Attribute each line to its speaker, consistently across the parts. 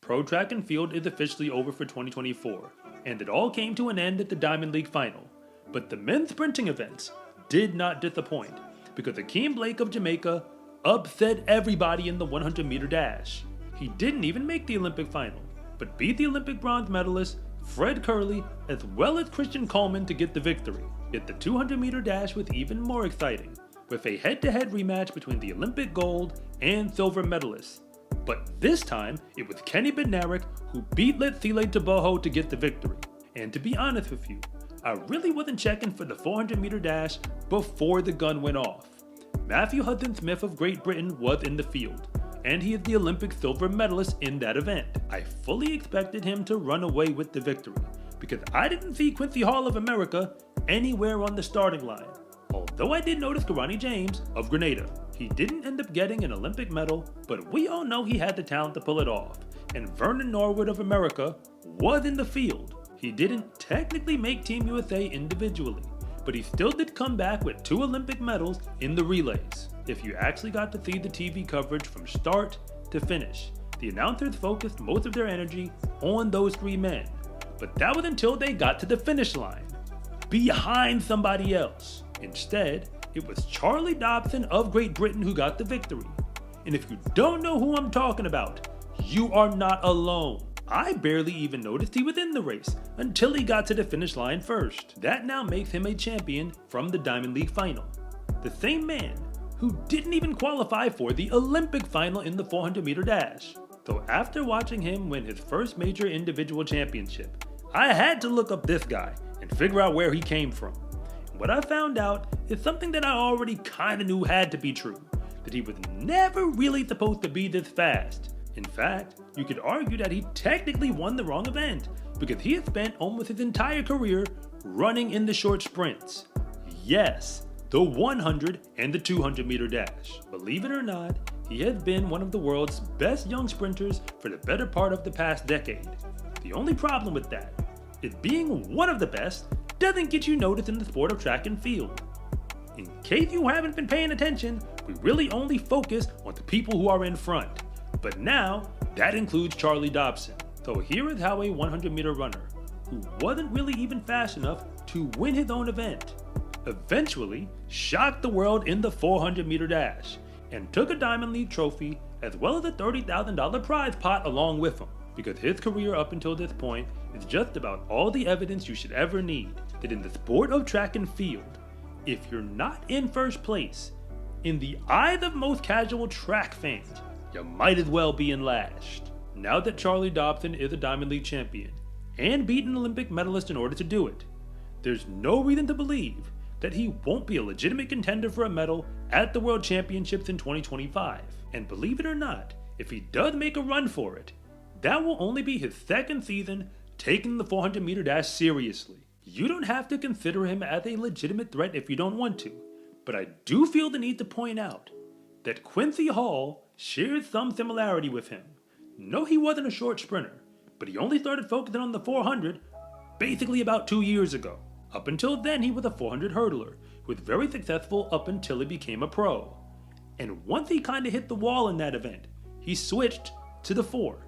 Speaker 1: Pro track and field is officially over for 2024, and it all came to an end at the Diamond League final. But the men's sprinting events did not disappoint, because Akeem Blake of Jamaica upset everybody in the 100-meter dash. He didn't even make the Olympic final, but beat the Olympic bronze medalist Fred Curley as well as Christian Coleman to get the victory. Yet the 200-meter dash was even more exciting, with a head-to-head rematch between the Olympic gold and silver medalists. But this time, it was Kenny Bednarek who beat Letsile Teboho to get the victory. And to be honest with you, I really wasn't checking for the 400-meter dash before the gun went off. Matthew Hudson-Smith of Great Britain was in the field, and he is the Olympic silver medalist in that event. I fully expected him to run away with the victory, because I didn't see Quincy Hall of America anywhere on the starting line. Although I did notice Karani James of Grenada. He didn't end up getting an Olympic medal, but we all know he had the talent to pull it off. And Vernon Norwood of America was in the field. He didn't technically make Team USA individually, but he still did come back with 2 Olympic medals in the relays. If you actually got to see the TV coverage from start to finish, the announcers focused most of their energy on those 3 men. But that was until they got to the finish line, behind somebody else. Instead, it was Charlie Dobson of Great Britain who got the victory. And if you don't know who I'm talking about, you are not alone. I barely even noticed he was in the race until he got to the finish line first. That now makes him a champion from the Diamond League final. The same man who didn't even qualify for the Olympic final in the 400-meter dash. So after watching him win his first major individual championship, I had to look up this guy and figure out where he came from. What I found out is something that I already kinda knew had to be true, that he was never really supposed to be this fast. In fact, you could argue that he technically won the wrong event, because he had spent almost his entire career running in the short sprints. Yes, the 100 and the 200-meter dash. Believe it or not, he has been one of the world's best young sprinters for the better part of the past decade. The only problem with that is being one of the best doesn't get you noticed in the sport of track and field. In case you haven't been paying attention, we really only focus on the people who are in front. But now, that includes Charlie Dobson. So here is how a 100-meter runner, who wasn't really even fast enough to win his own event, eventually shocked the world in the 400-meter dash, and took a Diamond League trophy as well as a $30,000 prize pot along with him. Because his career up until this point is just about all the evidence you should ever need that in the sport of track and field, if you're not in first place, in the eyes of most casual track fans, you might as well be in last. Now that Charlie Dobson is a Diamond League champion and beat an Olympic medalist in order to do it, there's no reason to believe that he won't be a legitimate contender for a medal at the World Championships in 2025. And believe it or not, if he does make a run for it, that will only be his second season taking the 400-meter dash seriously. You don't have to consider him as a legitimate threat if you don't want to, but I do feel the need to point out that Quincy Hall shares some similarity with him. No, he wasn't a short sprinter, but he only started focusing on the 400 basically about 2 years ago. Up until then, he was a 400 hurdler, who was very successful up until he became a pro. And once he kinda hit the wall in that event, he switched to the 4.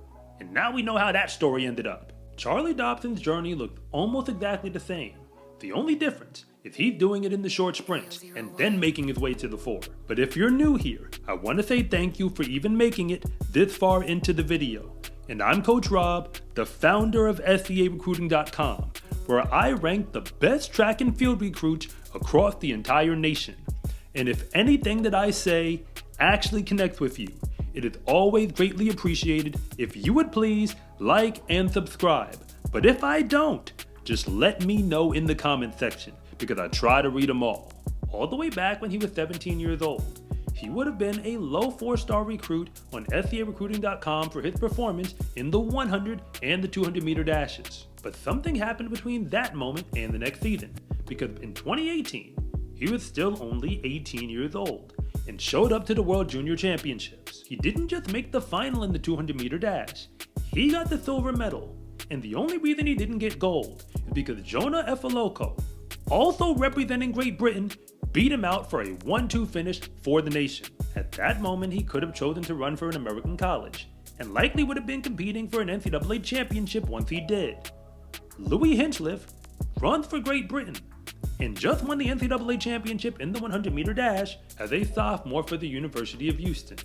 Speaker 1: And now we know how that story ended up. Charlie Dobson's journey looked almost exactly the same. The only difference is he's doing it in the short sprints and then making his way to the 4. But if you're new here, I want to say thank you for even making it this far into the video. And I'm Coach Rob, the founder of SCArecruiting.com, where I rank the best track and field recruits across the entire nation. And if anything that I say actually connects with you, it is always greatly appreciated if you would please like and subscribe. But if I don't, just let me know in the comment section, because I try to read them all. All the way back when he was 17 years old, he would have been a low 4-star recruit on SCArecruiting.com for his performance in the 100 and the 200-meter dashes. But something happened between that moment and the next season, because in 2018, he was still only 18 years old and showed up to the World Junior Championships. He didn't just make the final in the 200-meter dash, he got the silver medal. And the only reason he didn't get gold is because Jonah Efaloko, also representing Great Britain, beat him out for a 1-2 finish for the nation. At that moment, he could have chosen to run for an American college, and likely would have been competing for an NCAA championship once he did. Louis Hinchliffe runs for Great Britain and just won the NCAA championship in the 100-meter dash as a sophomore for the University of Houston.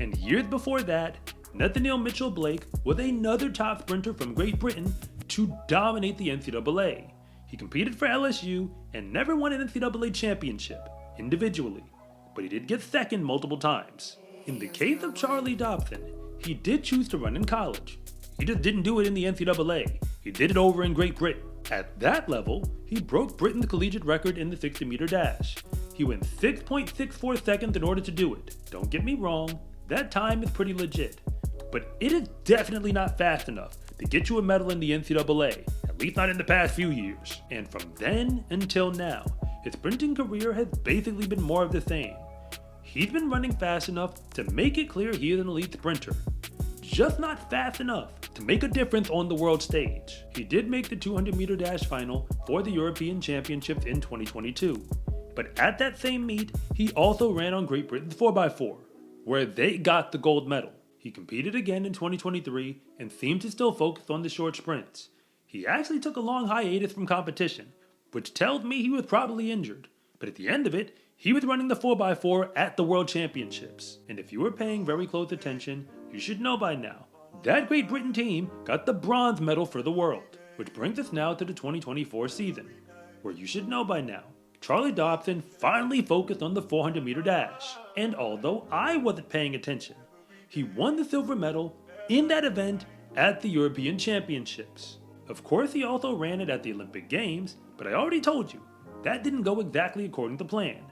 Speaker 1: And years before that, Nathaniel Mitchell Blake was another top sprinter from Great Britain to dominate the NCAA. He competed for LSU and never won an NCAA championship individually, but he did get second multiple times. In the case of Charlie Dobson, he did choose to run in college. He just didn't do it in the NCAA. He did it over in Great Britain. At that level, he broke Britain's collegiate record in the 60-meter dash. He went 6.64 seconds in order to do it. Don't get me wrong, that time is pretty legit. But it is definitely not fast enough to get you a medal in the NCAA, at least not in the past few years. And from then until now, his sprinting career has basically been more of the same. He's been running fast enough to make it clear he is an elite sprinter, just not fast enough to make a difference on the world stage. He did make the 200-meter dash final for the European Championships in 2022, but at that same meet, he also ran on Great Britain's 4x4, where they got the gold medal. He competed again in 2023 and seemed to still focus on the short sprints. He actually took a long hiatus from competition, which tells me he was probably injured, but at the end of it, he was running the 4x4 at the World Championships. And if you were paying very close attention, you should know by now, that Great Britain team got the bronze medal for the world. Which brings us now to the 2024 season, where you should know by now, Charlie Dobson finally focused on the 400-meter dash. And although I wasn't paying attention, he won the silver medal in that event at the European Championships. Of course, he also ran it at the Olympic Games, but I already told you, that didn't go exactly according to plan.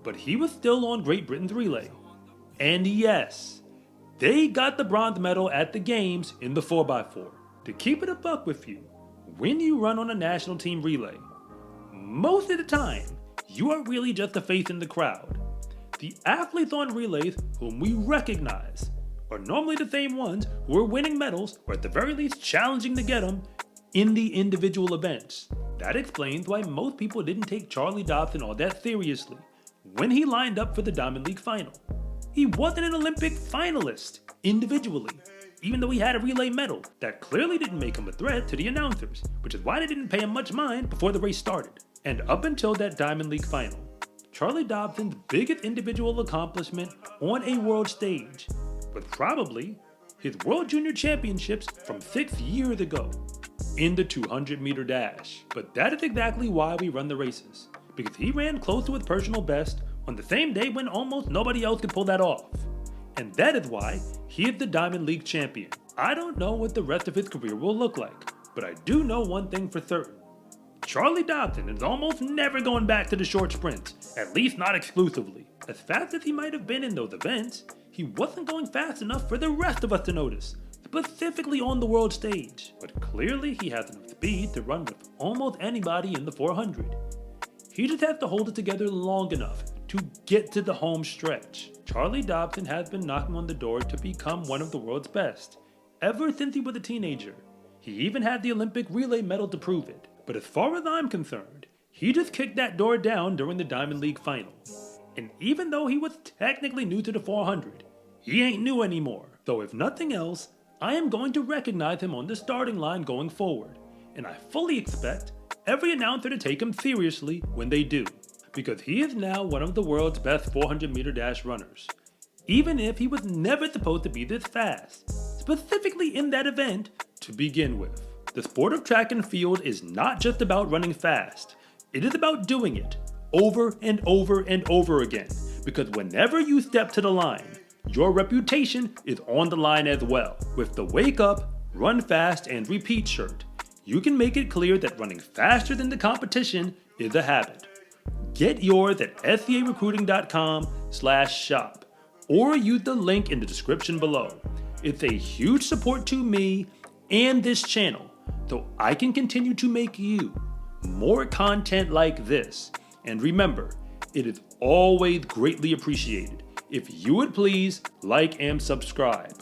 Speaker 1: But he was still on Great Britain's relay. And yes, they got the bronze medal at the Games in the 4x4. To keep it a buck with you, when you run on a national team relay, most of the time, you are really just a face in the crowd. The athletes on relays whom we recognize are normally the same ones who are winning medals, or at the very least challenging to get them, in the individual events. That explains why most people didn't take Charlie Dobson all that seriously when he lined up for the Diamond League final. He wasn't an Olympic finalist individually, even though he had a relay medal. That clearly didn't make him a threat to the announcers, which is why they didn't pay him much mind before the race started. And up until that Diamond League final, Charlie Dobson's biggest individual accomplishment on a world stage was probably his World Junior Championships from 6 years ago in the 200-meter dash. But that is exactly why we run the races, because he ran close to his personal best on the same day when almost nobody else could pull that off. And that is why he is the Diamond League champion. I don't know what the rest of his career will look like, but I do know one thing for certain. Charlie Dobson is almost never going back to the short sprints, at least not exclusively. As fast as he might have been in those events, he wasn't going fast enough for the rest of us to notice, specifically on the world stage. But clearly he has enough speed to run with almost anybody in the 400. He just has to hold it together long enough to get to the home stretch. Charlie Dobson has been knocking on the door to become one of the world's best, ever since he was a teenager. He even had the Olympic relay medal to prove it. But as far as I'm concerned, he just kicked that door down during the Diamond League final. And even though he was technically new to the 400, he ain't new anymore. So if nothing else, I am going to recognize him on the starting line going forward. And I fully expect every announcer to take him seriously when they do, because he is now one of the world's best 400-meter dash runners, even if he was never supposed to be this fast, specifically in that event to begin with. The sport of track and field is not just about running fast, it is about doing it over and over and over again, because whenever you step to the line, your reputation is on the line as well. With the Wake Up, Run Fast, and Repeat shirt, you can make it clear that running faster than the competition is a habit. Get yours at scarecruiting.com/shop or use the link in the description below. It's a huge support to me and this channel, so I can continue to make you more content like this. And remember, it is always greatly appreciated if you would please like and subscribe.